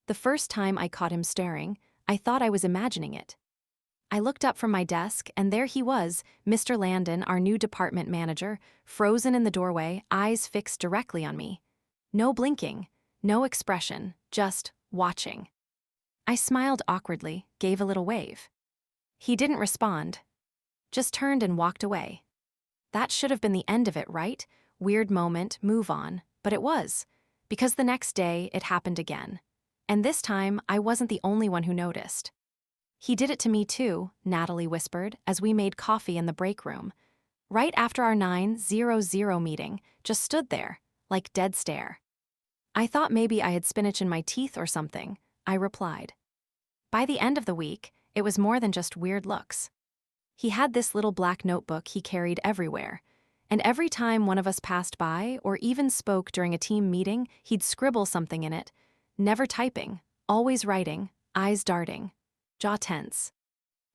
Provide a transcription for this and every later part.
The first time I caught him staring, I thought I was imagining it. I looked up from my desk, and there he was, Mr. Landon, our new department manager, frozen in the doorway, eyes fixed directly on me. No blinking, no expression, just watching. I smiled awkwardly, gave a little wave. He didn't respond, just turned and walked away. That should have been the end of it, right? Weird moment, move on. But it was, because the next day it happened again. And this time, I wasn't the only one who noticed. He did it to me too, Natalie whispered, as we made coffee in the break room. Right after our 9:00 meeting, just stood there, like dead stare. I thought maybe I had spinach in my teeth or something, I replied. By the end of the week, it was more than just weird looks. He had this little black notebook he carried everywhere, and every time one of us passed by or even spoke during a team meeting, he'd scribble something in it, never typing, always writing, eyes darting, jaw tense.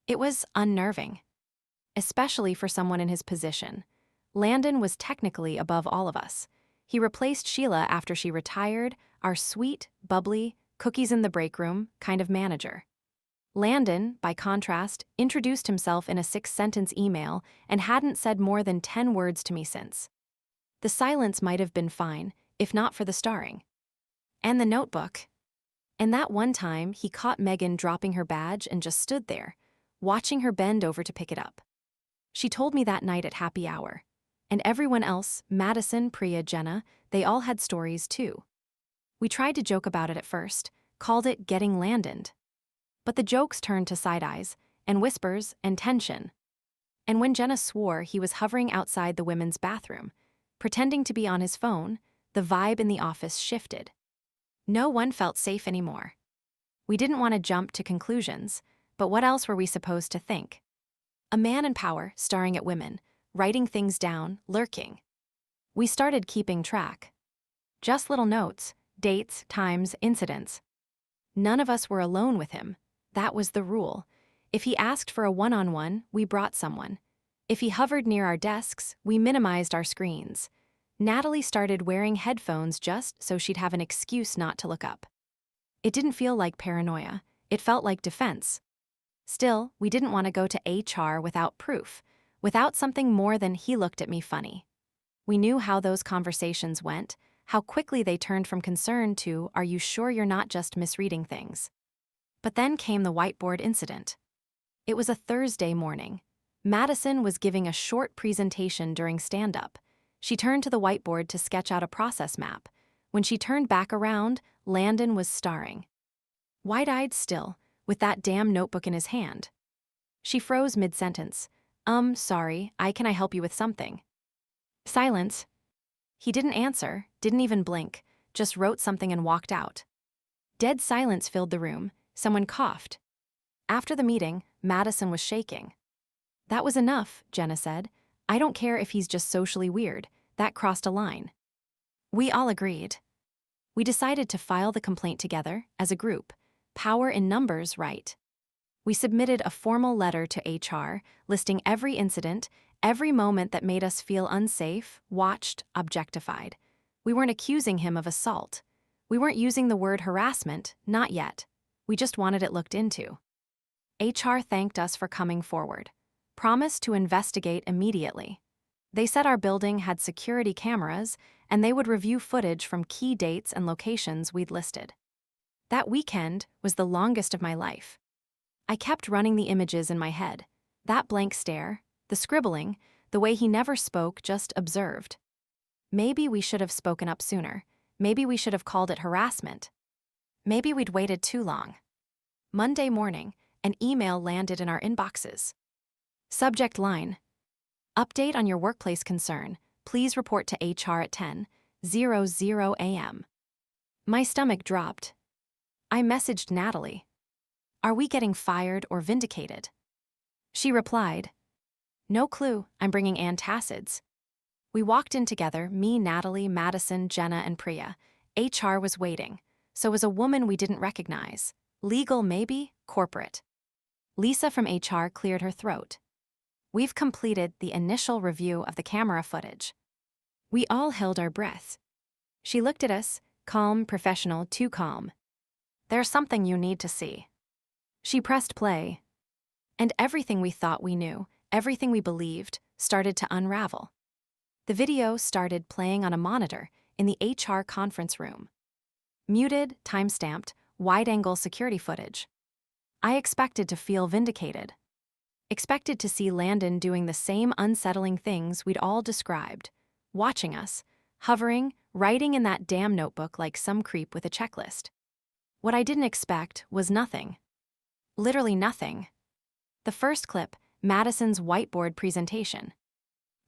It was unnerving, especially for someone in his position. Landon was technically above all of us. He replaced Sheila after she retired, our sweet, bubbly, cookies in the break room kind of manager. Landon, by contrast, introduced himself in a 6-sentence email and hadn't said more than 10 words to me since. The silence might have been fine, if not for the starring. And the notebook. And that one time, he caught Megan dropping her badge and just stood there, watching her bend over to pick it up. She told me that night at happy hour. And everyone else, Madison, Priya, Jenna, they all had stories too. We tried to joke about it at first, called it getting Landoned. But the jokes turned to side eyes, and whispers, and tension. And when Jenna swore he was hovering outside the women's bathroom, pretending to be on his phone, the vibe in the office shifted. No one felt safe anymore. We didn't want to jump to conclusions, but what else were we supposed to think? A man in power, staring at women, writing things down, lurking. We started keeping track. Just little notes, dates, times, incidents. None of us were alone with him. That was the rule. If he asked for a one-on-one, we brought someone. If he hovered near our desks, we minimized our screens. Natalie started wearing headphones just so she'd have an excuse not to look up. It didn't feel like paranoia. It felt like defense. Still, we didn't want to go to HR without proof, without something more than he looked at me funny. We knew how those conversations went, how quickly they turned from concern to, are you sure you're not just misreading things? But then came the whiteboard incident. It was a Thursday morning. Madison was giving a short presentation during stand-up. She turned to the whiteboard to sketch out a process map. When she turned back around, Landon was starring. Wide-eyed still, with that damn notebook in his hand. She froze mid-sentence. Sorry, can I help you with something? Silence. He didn't answer, didn't even blink, just wrote something and walked out. Dead silence filled the room. Someone coughed. After the meeting, Madison was shaking. That was enough, Jenna said. I don't care if he's just socially weird. That crossed a line. We all agreed. We decided to file the complaint together, as a group. Power in numbers, right? We submitted a formal letter to HR, listing every incident, every moment that made us feel unsafe, watched, objectified. We weren't accusing him of assault. We weren't using the word harassment, not yet. We just wanted it looked into. HR thanked us for coming forward, promised to investigate immediately. They said our building had security cameras, and they would review footage from key dates and locations we'd listed. That weekend was the longest of my life. I kept running the images in my head. That blank stare, the scribbling, the way he never spoke, just observed. Maybe we should have spoken up sooner. Maybe we should have called it harassment. Maybe we'd waited too long. Monday morning, an email landed in our inboxes. Subject line: Update on your workplace concern. Please report to HR at 10:00 a.m. My stomach dropped. I messaged Natalie. Are we getting fired or vindicated? She replied, no clue, I'm bringing antacids. We walked in together, me, Natalie, Madison, Jenna, and Priya. HR was waiting. So was a woman we didn't recognize. Legal maybe, corporate. Lisa from HR cleared her throat. We've completed the initial review of the camera footage. We all held our breath. She looked at us, calm, professional, too calm. There's something you need to see. She pressed play, and everything we thought we knew, everything we believed, started to unravel. The video started playing on a monitor in the HR conference room. Muted, time-stamped, wide-angle security footage. I expected to feel vindicated. Expected to see Landon doing the same unsettling things we'd all described, watching us, hovering, writing in that damn notebook like some creep with a checklist. What I didn't expect was nothing. Literally nothing. The first clip, Madison's whiteboard presentation.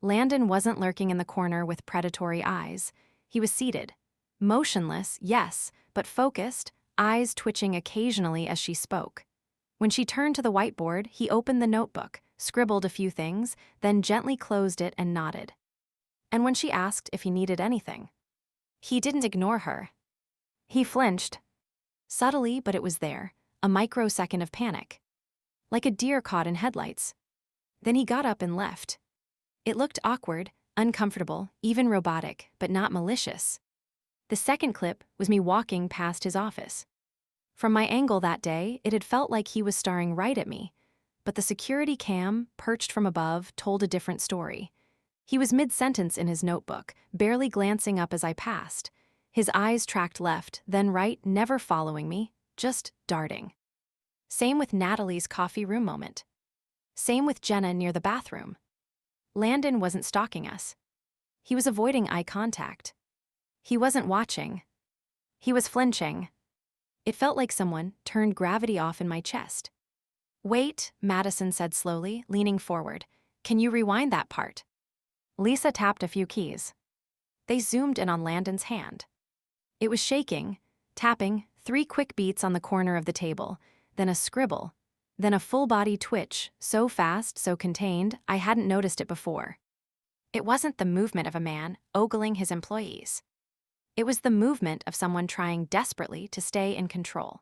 Landon wasn't lurking in the corner with predatory eyes. He was seated. Motionless, yes, but focused, eyes twitching occasionally as she spoke. When she turned to the whiteboard, he opened the notebook, scribbled a few things, then gently closed it and nodded. And when she asked if he needed anything, he didn't ignore her. He flinched. Subtly, but it was there, a microsecond of panic. Like a deer caught in headlights. Then he got up and left. It looked awkward, uncomfortable, even robotic, but not malicious. The second clip was me walking past his office. From my angle that day, it had felt like he was staring right at me, but the security cam, perched from above, told a different story. He was mid-sentence in his notebook, barely glancing up as I passed. His eyes tracked left, then right, never following me, just darting. Same with Natalie's coffee room moment. Same with Jenna near the bathroom. Landon wasn't stalking us. He was avoiding eye contact. He wasn't watching. He was flinching. It felt like someone turned gravity off in my chest. "Wait," Madison said slowly, leaning forward. "Can you rewind that part?" Lisa tapped a few keys. They zoomed in on Landon's hand. It was shaking, tapping, 3 quick beats on the corner of the table, then a scribble, then a full-body twitch, so fast, so contained, I hadn't noticed it before. It wasn't the movement of a man ogling his employees. It was the movement of someone trying desperately to stay in control.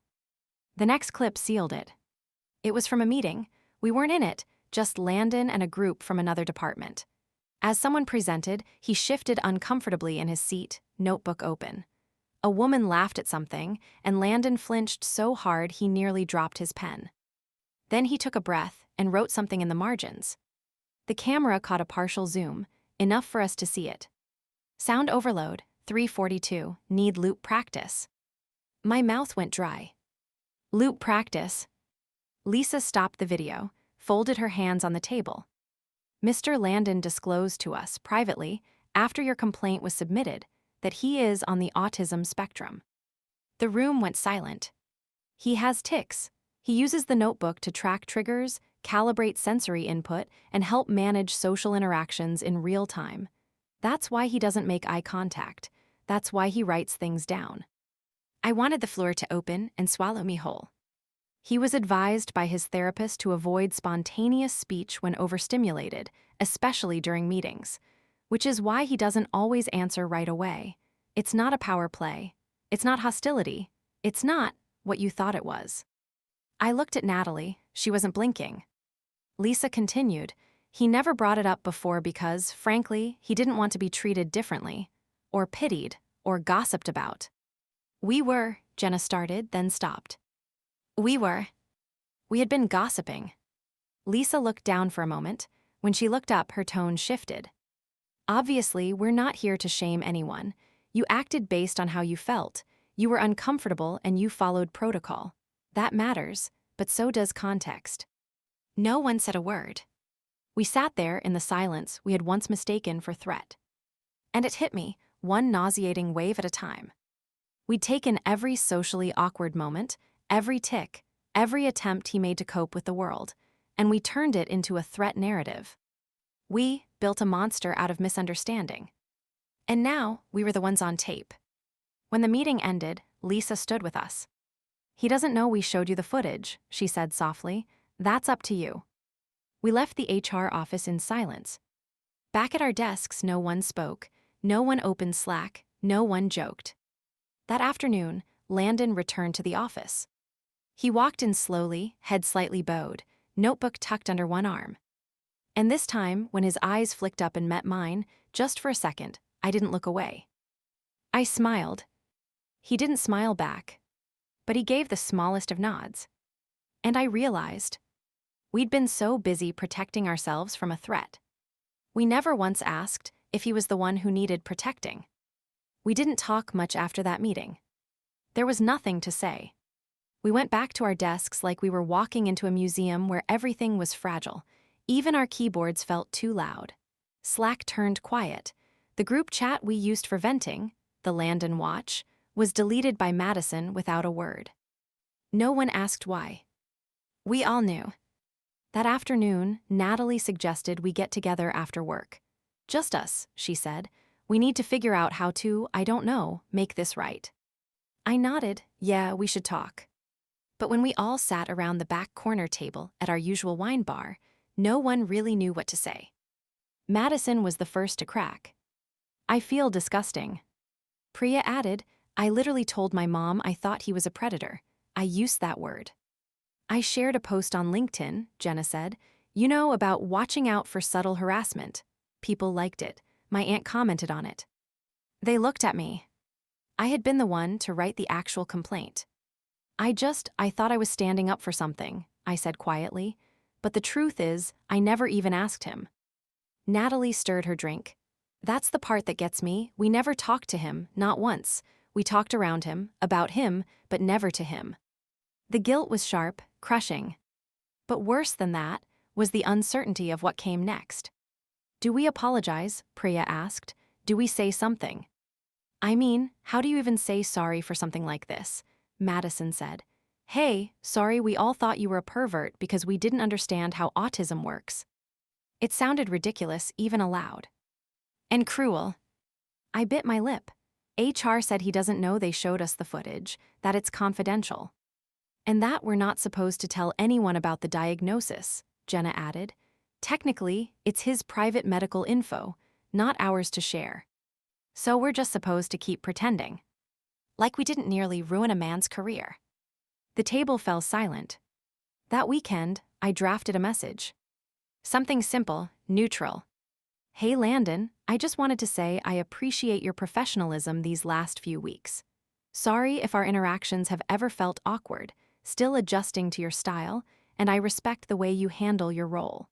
The next clip sealed it. It was from a meeting. We weren't in it, just Landon and a group from another department. As someone presented, he shifted uncomfortably in his seat, notebook open. A woman laughed at something, and Landon flinched so hard he nearly dropped his pen. Then he took a breath and wrote something in the margins. The camera caught a partial zoom, enough for us to see it. Sound overload, 342, need loop practice. My mouth went dry. Loop practice. Lisa stopped the video, folded her hands on the table. Mr. Landon disclosed to us privately, after your complaint was submitted, that he is on the autism spectrum. The room went silent. He has tics. He uses the notebook to track triggers, calibrate sensory input, and help manage social interactions in real time. That's why he doesn't make eye contact. That's why he writes things down. I wanted the floor to open and swallow me whole. He was advised by his therapist to avoid spontaneous speech when overstimulated, especially during meetings, which is why he doesn't always answer right away. It's not a power play. It's not hostility. It's not what you thought it was. I looked at Natalie. She wasn't blinking. Lisa continued. He never brought it up before because, frankly, he didn't want to be treated differently, or pitied, or gossiped about. Jenna started, then stopped. We had been gossiping. Lisa looked down for a moment. When she looked up, her tone shifted. Obviously, we're not here to shame anyone. You acted based on how you felt. You were uncomfortable and you followed protocol. That matters, but so does context. No one said a word. We sat there in the silence we had once mistaken for threat. And it hit me, one nauseating wave at a time. We'd taken every socially awkward moment, every tic, every attempt he made to cope with the world, and we turned it into a threat narrative. We built a monster out of misunderstanding. And now we were the ones on tape. When the meeting ended, Lisa stood with us. "He doesn't know we showed you the footage," she said softly. "That's up to you." We left the HR office in silence. Back at our desks, no one spoke, no one opened Slack, no one joked. That afternoon, Landon returned to the office. He walked in slowly, head slightly bowed, notebook tucked under one arm. And this time, when his eyes flicked up and met mine, just for a second, I didn't look away. I smiled. He didn't smile back. but he gave the smallest of nods. And I realized we'd been so busy protecting ourselves from a threat. We never once asked if he was the one who needed protecting. We didn't talk much after that meeting. There was nothing to say. We went back to our desks like we were walking into a museum where everything was fragile. Even our keyboards felt too loud. Slack turned quiet. The group chat we used for venting, the Landon Watch, was deleted by Madison without a word. No one asked why. We all knew. That afternoon, Natalie suggested we get together after work. Just us, she said. We need to figure out how to, I don't know, make this right. I nodded, yeah, we should talk. But when we all sat around the back corner table at our usual wine bar, no one really knew what to say. Madison was the first to crack. I feel disgusting. Priya added, I literally told my mom I thought he was a predator. I used that word. I shared a post on LinkedIn, Jenna said. You know, about watching out for subtle harassment. People liked it. My aunt commented on it. They looked at me. I had been the one to write the actual complaint. I thought I was standing up for something, I said quietly. But the truth is, I never even asked him. Natalie stirred her drink. That's the part that gets me. We never talked to him, not once. We talked around him, about him, but never to him. The guilt was sharp, crushing. But worse than that was the uncertainty of what came next. Do we apologize? Priya asked. Do we say something? I mean, how do you even say sorry for something like this? Madison said. Hey, sorry, we all thought you were a pervert because we didn't understand how autism works. It sounded ridiculous, even aloud. And cruel. I bit my lip. HR said he doesn't know they showed us the footage, that it's confidential. And that we're not supposed to tell anyone about the diagnosis, Jenna added. Technically, it's his private medical info, not ours to share. So we're just supposed to keep pretending. Like we didn't nearly ruin a man's career. The table fell silent. That weekend, I drafted a message. Something simple, neutral. Hey Landon, I just wanted to say I appreciate your professionalism these last few weeks. Sorry if our interactions have ever felt awkward, still adjusting to your style, and I respect the way you handle your role.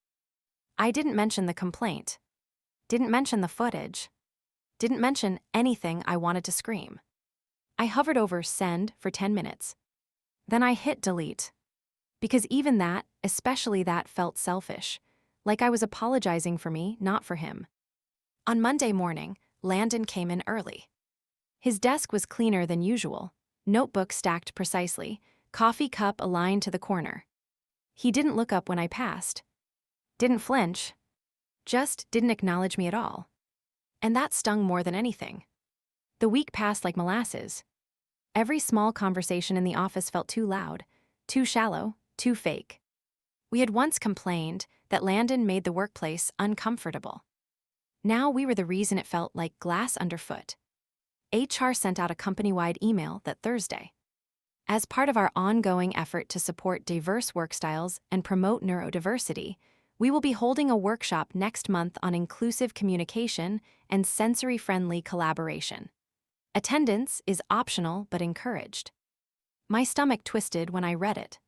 I didn't mention the complaint. Didn't mention the footage. Didn't mention anything I wanted to scream. I hovered over send for 10 minutes. Then I hit delete. Because even that, especially that, felt selfish. Like I was apologizing for me, not for him. On Monday morning, Landon came in early. His desk was cleaner than usual, notebook stacked precisely, coffee cup aligned to the corner. He didn't look up when I passed. Didn't flinch. Just didn't acknowledge me at all. And that stung more than anything. The week passed like molasses. Every small conversation in the office felt too loud, too shallow, too fake. We had once complained that Landon made the workplace uncomfortable. Now we were the reason it felt like glass underfoot. HR sent out a company-wide email that Thursday. As part of our ongoing effort to support diverse work styles and promote neurodiversity, we will be holding a workshop next month on inclusive communication and sensory-friendly collaboration. Attendance is optional but encouraged. My stomach twisted when I read it.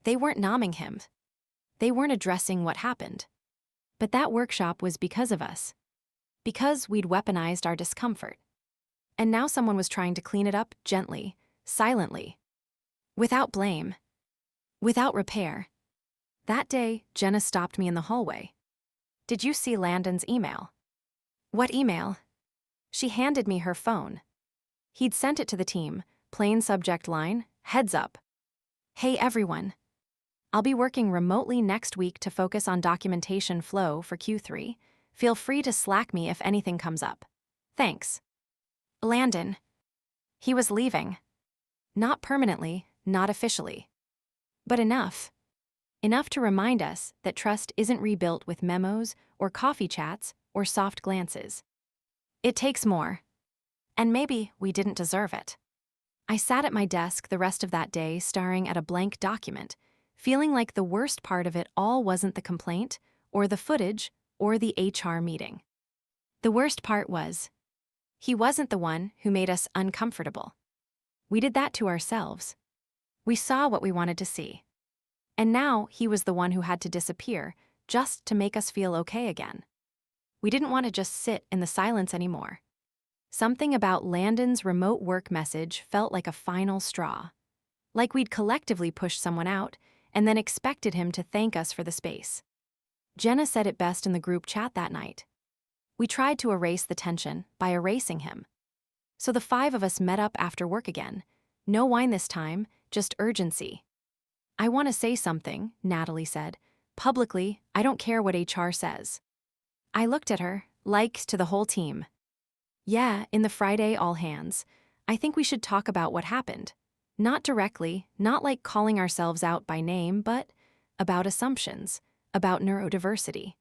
They weren't nomming him. They weren't addressing what happened. But that workshop was because of us. Because we'd weaponized our discomfort. And now someone was trying to clean it up gently, silently. Without blame. Without repair. That day, Jenna stopped me in the hallway. Did you see Landon's email? What email? She handed me her phone. He'd sent it to the team, plain subject line, heads up. Hey everyone. I'll be working remotely next week to focus on documentation flow for Q3. Feel free to Slack me if anything comes up. Thanks. Landon. He was leaving. Not permanently, not officially. But enough. Enough to remind us that trust isn't rebuilt with memos or coffee chats or soft glances. It takes more. And maybe we didn't deserve it. I sat at my desk the rest of that day staring at a blank document, feeling like the worst part of it all wasn't the complaint, or the footage, or the HR meeting. The worst part was, he wasn't the one who made us uncomfortable. We did that to ourselves. We saw what we wanted to see. And now he was the one who had to disappear, just to make us feel okay again. We didn't want to just sit in the silence anymore. Something about Landon's remote work message felt like a final straw. Like we'd collectively pushed someone out, and then expected him to thank us for the space. Jenna said it best in the group chat that night. We tried to erase the tension by erasing him. So the 5 of us met up after work again. No wine this time, just urgency. I want to say something, Natalie said. Publicly, I don't care what HR says. I looked at her, like to the whole team. Yeah, in the Friday all hands. I think we should talk about what happened. Not directly, not like calling ourselves out by name, but about assumptions, about neurodiversity,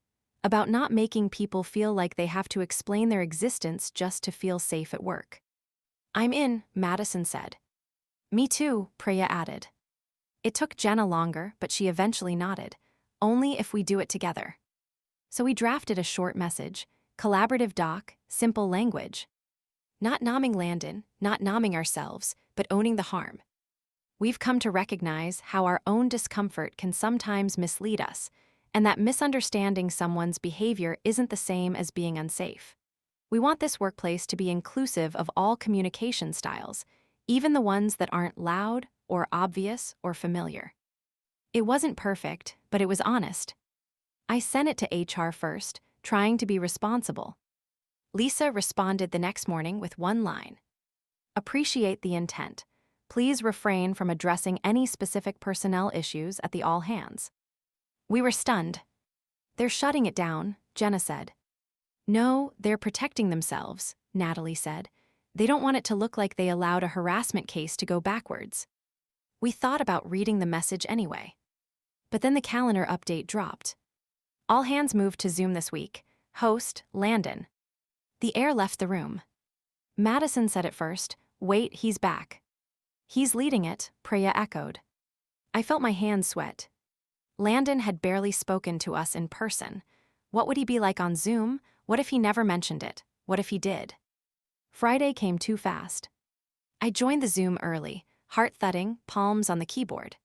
about not making people feel like they have to explain their existence just to feel safe at work. I'm in, Madison said. Me too, Priya added. It took Jenna longer, but she eventually nodded. Only if we do it together. So we drafted a short message, collaborative doc, simple language. Not nomming Landon, not nomming ourselves, but owning the harm. We've come to recognize how our own discomfort can sometimes mislead us, and that misunderstanding someone's behavior isn't the same as being unsafe. We want this workplace to be inclusive of all communication styles, even the ones that aren't loud or obvious or familiar. It wasn't perfect, but it was honest. I sent it to HR first, trying to be responsible. Lisa responded the next morning with one line. Appreciate the intent. Please refrain from addressing any specific personnel issues at the all hands. We were stunned. They're shutting it down, Jenna said. No, they're protecting themselves, Natalie said. They don't want it to look like they allowed a harassment case to go backwards. We thought about reading the message anyway. But then the calendar update dropped. All hands moved to Zoom this week. Host, Landon. The air left the room. Madison said at first, wait, he's back. He's leading it, Priya echoed. I felt my hands sweat. Landon had barely spoken to us in person. What would he be like on Zoom? What if he never mentioned it? What if he did? Friday came too fast. I joined the Zoom early, heart thudding, palms on the keyboard.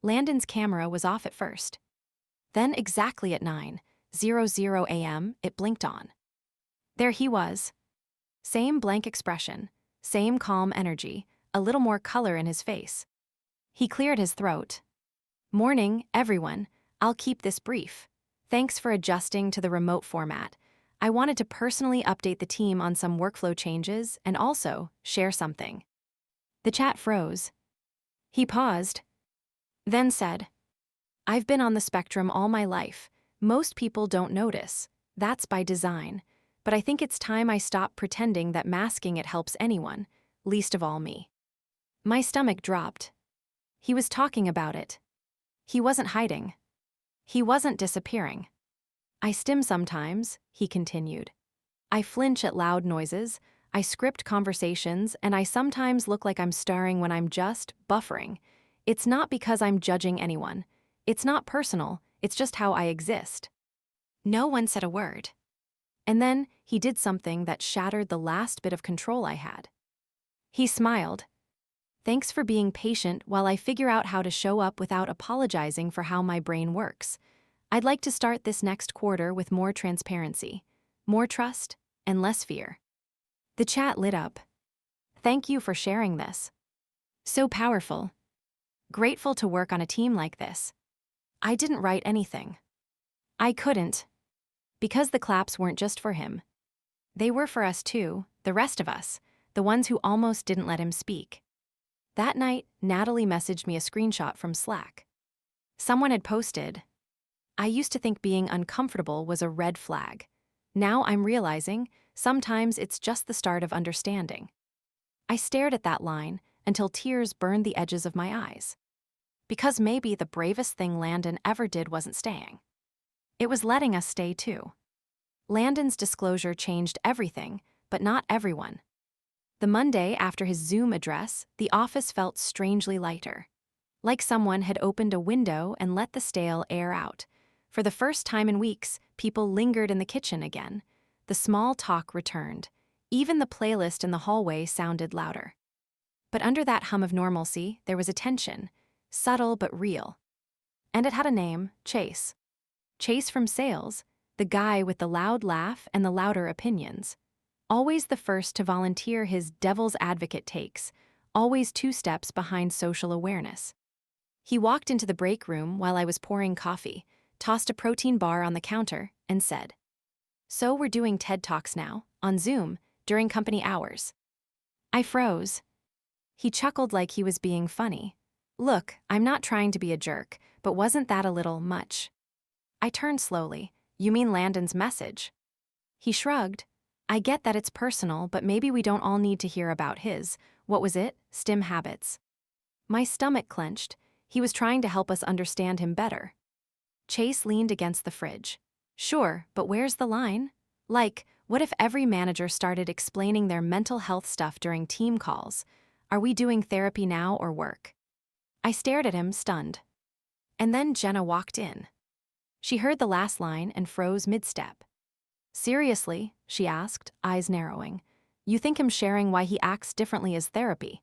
Landon's camera was off at first. Then exactly at 9:00 a.m., it blinked on. There he was. Same blank expression, same calm energy, a little more color in his face. He cleared his throat. Morning, everyone. I'll keep this brief. Thanks for adjusting to the remote format. I wanted to personally update the team on some workflow changes and also share something. The chat froze. He paused, then said, I've been on the spectrum all my life. Most people don't notice. That's by design. But I think it's time I stop pretending that masking it helps anyone, least of all me. My stomach dropped. He was talking about it. He wasn't hiding. He wasn't disappearing. I stim sometimes, he continued. I flinch at loud noises, I script conversations, and I sometimes look like I'm starring when I'm just buffering. It's not because I'm judging anyone. It's not personal, it's just how I exist. No one said a word. And then he did something that shattered the last bit of control I had. He smiled. Thanks for being patient while I figure out how to show up without apologizing for how my brain works. I'd like to start this next quarter with more transparency, more trust, and less fear. The chat lit up. Thank you for sharing this. So powerful. Grateful to work on a team like this. I didn't write anything. I couldn't. Because the claps weren't just for him. They were for us too, the rest of us, the ones who almost didn't let him speak. That night, Natalie messaged me a screenshot from Slack. Someone had posted, I used to think being uncomfortable was a red flag. Now I'm realizing sometimes it's just the start of understanding. I stared at that line until tears burned the edges of my eyes. Because maybe the bravest thing Landon ever did wasn't staying. It was letting us stay too. Landon's disclosure changed everything, but not everyone. The Monday after his Zoom address, the office felt strangely lighter. Like someone had opened a window and let the stale air out. For the first time in weeks, people lingered in the kitchen again. The small talk returned. Even the playlist in the hallway sounded louder. But under that hum of normalcy, there was a tension, subtle but real. And it had a name, Chase. Chase from sales, the guy with the loud laugh and the louder opinions. Always the first to volunteer his devil's advocate takes, always 2 steps behind social awareness. He walked into the break room while I was pouring coffee, tossed a protein bar on the counter, and said, "So we're doing TED Talks now, on Zoom, during company hours." I froze. He chuckled like he was being funny. "Look, I'm not trying to be a jerk, but wasn't that a little much?" I turned slowly. "You mean Landon's message?" He shrugged. "I get that it's personal, but maybe we don't all need to hear about his, what was it, stim habits." My stomach clenched. He was trying to help us understand him better. Chase leaned against the fridge. "Sure, but where's the line? Like, what if every manager started explaining their mental health stuff during team calls? Are we doing therapy now or work?" I stared at him, stunned. And then Jenna walked in. She heard the last line and froze mid-step. "Seriously?" she asked, eyes narrowing. "You think him sharing why he acts differently is therapy?"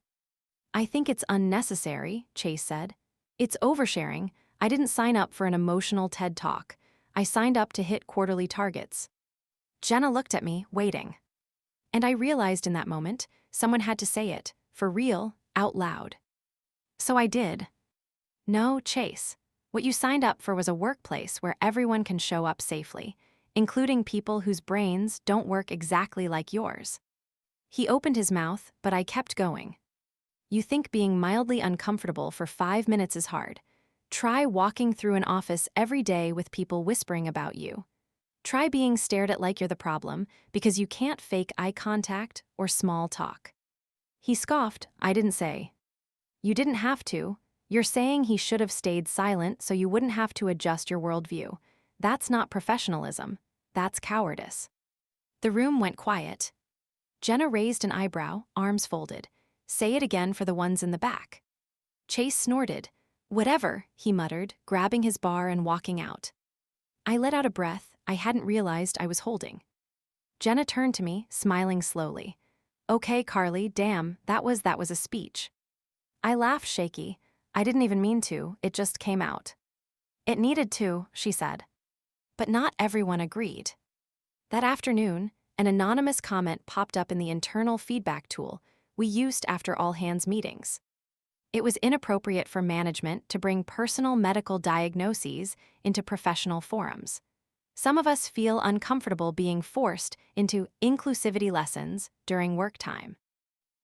"I think it's unnecessary," Chase said. "It's oversharing. I didn't sign up for an emotional TED Talk. I signed up to hit quarterly targets." Jenna looked at me, waiting. And I realized in that moment, someone had to say it, for real, out loud. So I did. "No, Chase. What you signed up for was a workplace where everyone can show up safely, including people whose brains don't work exactly like yours." He opened his mouth, but I kept going. "You think being mildly uncomfortable for 5 minutes is hard. Try walking through an office every day with people whispering about you. Try being stared at like you're the problem because you can't fake eye contact or small talk." He scoffed. I didn't say. "You didn't have to. You're saying he should have stayed silent so you wouldn't have to adjust your worldview. That's not professionalism. That's cowardice." The room went quiet. Jenna raised an eyebrow, arms folded. "Say it again for the ones in the back." Chase snorted. "Whatever," he muttered, grabbing his bar and walking out. I let out a breath I hadn't realized I was holding. Jenna turned to me, smiling slowly. "Okay, Carly, damn, that was a speech." I laughed shaky. "I didn't even mean to, it just came out." "It needed to," she said. But not everyone agreed. That afternoon, an anonymous comment popped up in the internal feedback tool we used after all-hands meetings. It was inappropriate for management to bring personal medical diagnoses into professional forums. Some of us feel uncomfortable being forced into inclusivity lessons during work time.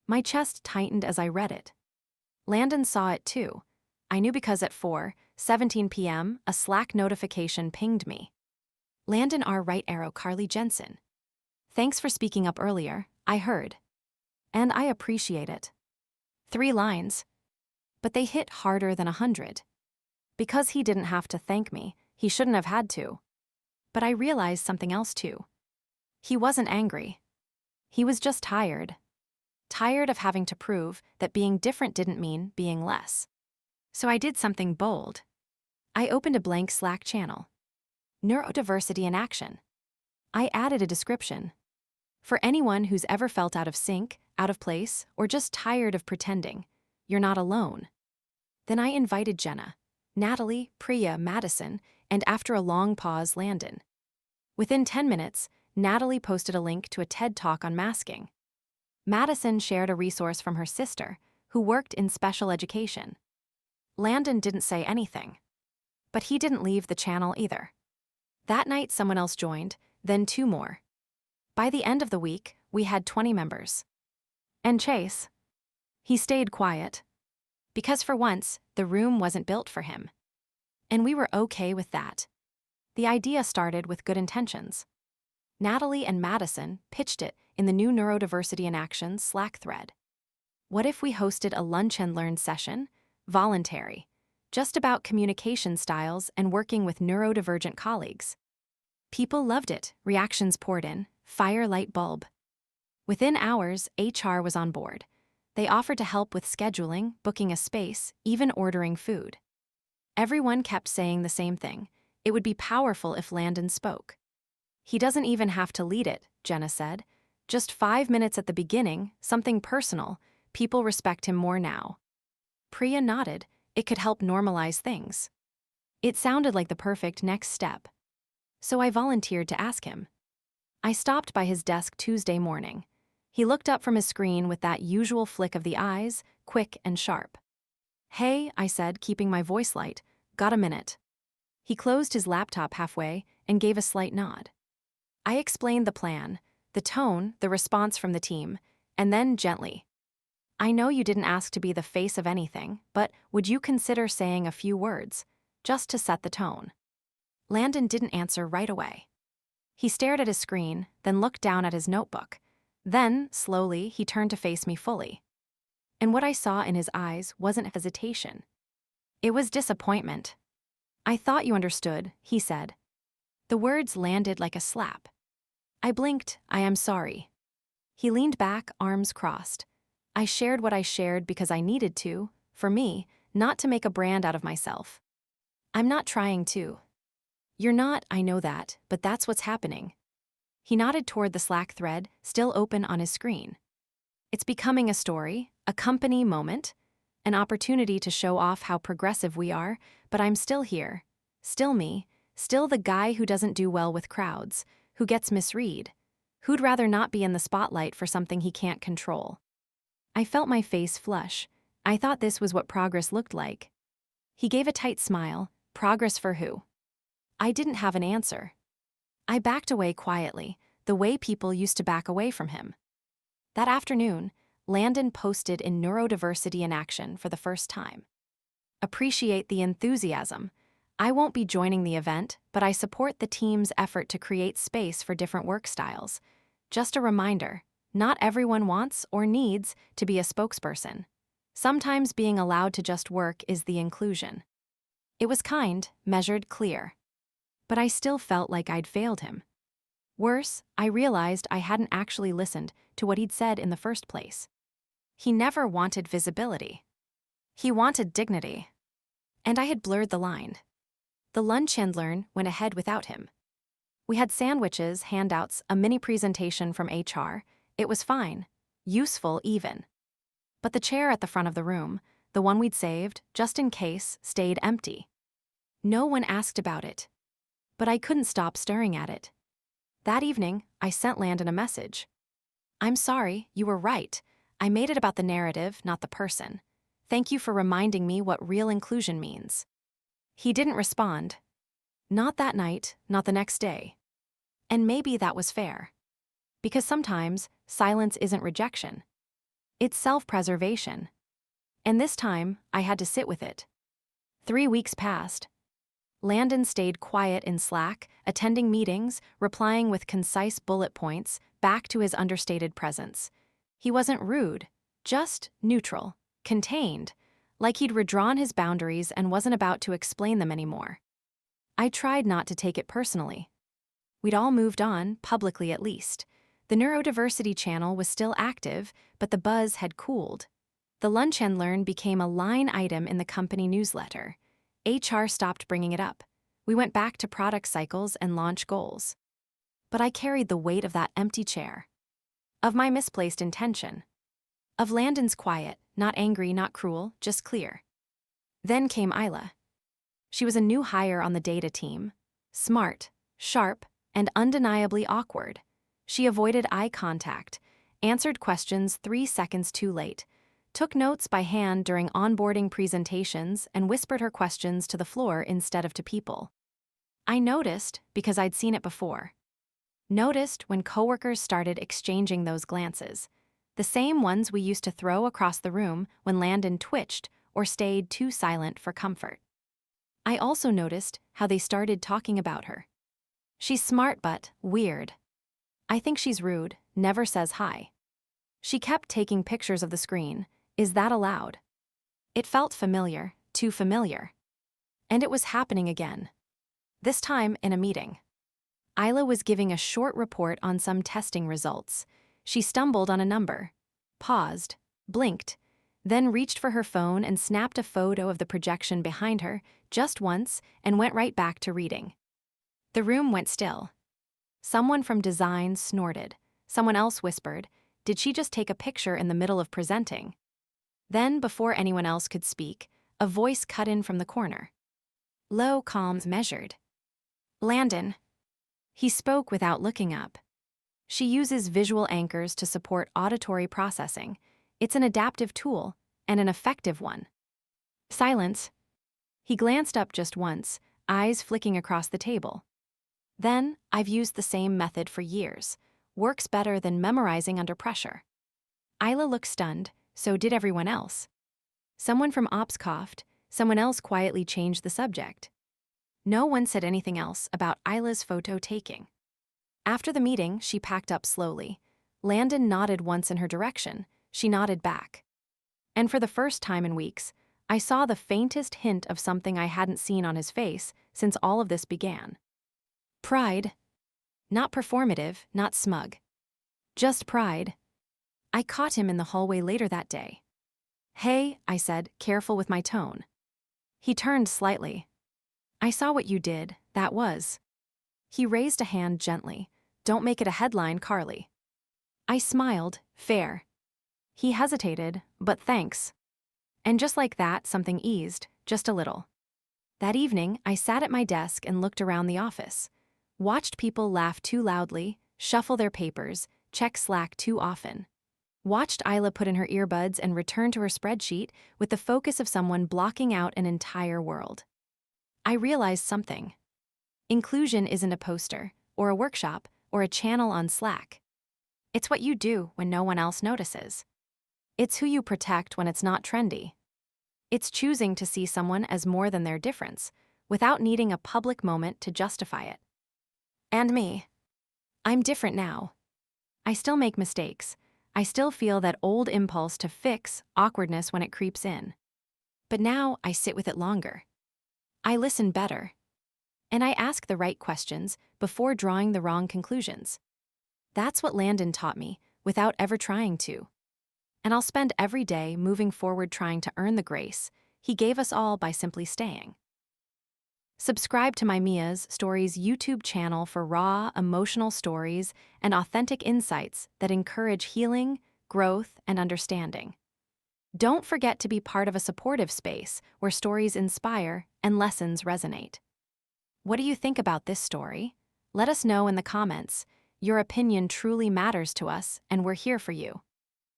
My chest tightened as I read it. Landon saw it too. I knew because at 4:17 p.m., a Slack notification pinged me. "Landon R. Right Arrow Carly Jensen. Thanks for speaking up earlier, I heard. And I appreciate it." 3 lines. But they hit harder than 100. Because he didn't have to thank me, he shouldn't have had to. But I realized something else too. He wasn't angry. He was just tired. Tired of having to prove that being different didn't mean being less. So I did something bold. I opened a blank Slack channel. Neurodiversity in action. I added a description. For anyone who's ever felt out of sync, out of place, or just tired of pretending, you're not alone. Then I invited Jenna, Natalie, Priya, Madison, and after a long pause, Landon. Within 10 minutes, Natalie posted a link to a TED Talk on masking. Madison shared a resource from her sister, who worked in special education. Landon didn't say anything. But he didn't leave the channel either. That night someone else joined, then 2 more. By the end of the week, we had 20 members. And Chase? He stayed quiet. Because for once, the room wasn't built for him. And we were okay with that. The idea started with good intentions. Natalie and Madison pitched it in the new Neurodiversity in Action Slack thread. What if we hosted a lunch and learn session, voluntary, just about communication styles and working with neurodivergent colleagues? People loved it, reactions poured in, fire light bulb. Within hours, HR was on board. They offered to help with scheduling, booking a space, even ordering food. Everyone kept saying the same thing. It would be powerful if Landon spoke. He doesn't even have to lead it, Jenna said. Just 5 minutes at the beginning, something personal. People respect him more now. Priya nodded. It could help normalize things. It sounded like the perfect next step. So I volunteered to ask him. I stopped by his desk Tuesday morning. He looked up from his screen with that usual flick of the eyes, quick and sharp. "Hey," I said, keeping my voice light, "got a minute?" He closed his laptop halfway and gave a slight nod. I explained the plan, the tone, the response from the team, and then gently. "I know you didn't ask to be the face of anything, but would you consider saying a few words, just to set the tone?" Landon didn't answer right away. He stared at his screen, then looked down at his notebook. Then, slowly, he turned to face me fully. And what I saw in his eyes wasn't hesitation. It was disappointment. "I thought you understood," he said. The words landed like a slap. I blinked. "I am sorry." He leaned back, arms crossed. I shared what I shared because I needed to, for me, not to make a brand out of myself. "I'm not trying to." "You're not, I know that, but that's what's happening." He nodded toward the Slack thread, still open on his screen. "It's becoming a story, a company moment, an opportunity to show off how progressive we are, but I'm still here. Still me, still the guy who doesn't do well with crowds, who gets misread, who'd rather not be in the spotlight for something he can't control." I felt my face flush. I thought this was what progress looked like. He gave a tight smile. "Progress for who?" I didn't have an answer. I backed away quietly, the way people used to back away from him. That afternoon, Landon posted in Neurodiversity in Action for the first time. "Appreciate the enthusiasm. I won't be joining the event, but I support the team's effort to create space for different work styles. Just a reminder, not everyone wants or needs to be a spokesperson. Sometimes being allowed to just work is the inclusion." It was kind, measured, clear. But I still felt like I'd failed him. Worse, I realized I hadn't actually listened to what he'd said in the first place. He never wanted visibility. He wanted dignity. And I had blurred the line. The lunch and learn went ahead without him. We had sandwiches, handouts, a mini presentation from HR. It was fine. Useful, even. But the chair at the front of the room, the one we'd saved, just in case, stayed empty. No one asked about it. But I couldn't stop staring at it. That evening, I sent Landon a message. "I'm sorry, you were right. I made it about the narrative, not the person. Thank you for reminding me what real inclusion means." He didn't respond. Not that night, not the next day. And maybe that was fair. Because sometimes, silence isn't rejection. It's self-preservation. And this time, I had to sit with it. 3 weeks passed. Landon stayed quiet in Slack, attending meetings, replying with concise bullet points, back to his understated presence. He wasn't rude, just neutral, contained, like he'd redrawn his boundaries and wasn't about to explain them anymore. I tried not to take it personally. We'd all moved on, publicly at least. The neurodiversity channel was still active, but the buzz had cooled. The Lunch and Learn became a line item in the company newsletter. HR stopped bringing it up. We went back to product cycles and launch goals. But I carried the weight of that empty chair. Of my misplaced intention. Of Landon's quiet, not angry, not cruel, just clear. Then came Isla. She was a new hire on the data team. Smart, sharp, and undeniably awkward. She avoided eye contact, answered questions 3 seconds too late, took notes by hand during onboarding presentations, and whispered her questions to the floor instead of to people. I noticed because I'd seen it before. Noticed when coworkers started exchanging those glances, the same ones we used to throw across the room when Landon twitched or stayed too silent for comfort. I also noticed how they started talking about her. "She's smart but weird." "I think she's rude, never says hi." She kept taking pictures of the screen. Is that allowed? It felt familiar, too familiar. And it was happening again. This time in a meeting. Isla was giving a short report on some testing results. She stumbled on a number, paused, blinked, then reached for her phone and snapped a photo of the projection behind her, just once, and went right back to reading. The room went still. Someone from design snorted. Someone else whispered, "Did she just take a picture in the middle of presenting?" Then, before anyone else could speak, a voice cut in from the corner. Low, calm, measured. Landon. He spoke without looking up. She uses visual anchors to support auditory processing. It's an adaptive tool, and an effective one. Silence. He glanced up just once, eyes flicking across the table. Then, I've used the same method for years. Works better than memorizing under pressure. Isla looked stunned, so did everyone else. Someone from Ops coughed, someone else quietly changed the subject. No one said anything else about Isla's photo taking. After the meeting, she packed up slowly. Landon nodded once in her direction. She nodded back. And for the first time in weeks, I saw the faintest hint of something I hadn't seen on his face since all of this began. Pride. Not performative, not smug. Just pride. I caught him in the hallway later that day. Hey, I said, careful with my tone. He turned slightly. I saw what you did, that was. He raised a hand gently. Don't make it a headline, Carly. I smiled, fair. He hesitated, but thanks. And just like that, something eased, just a little. That evening, I sat at my desk and looked around the office. Watched people laugh too loudly, shuffle their papers, check Slack too often. Watched Isla put in her earbuds and return to her spreadsheet with the focus of someone blocking out an entire world. I realized something. Inclusion isn't a poster, or a workshop, or a channel on Slack. It's what you do when no one else notices. It's who you protect when it's not trendy. It's choosing to see someone as more than their difference, without needing a public moment to justify it. And me. I'm different now. I still make mistakes. I still feel that old impulse to fix awkwardness when it creeps in. But now I sit with it longer. I listen better. And I ask the right questions before drawing the wrong conclusions. That's what Landon taught me, without ever trying to. And I'll spend every day moving forward trying to earn the grace he gave us all by simply staying. Subscribe to my Mia's Stories YouTube channel for raw, emotional stories and authentic insights that encourage healing, growth, and understanding. Don't forget to be part of a supportive space where stories inspire and lessons resonate. What do you think about this story? Let us know in the comments. Your opinion truly matters to us, and we're here for you.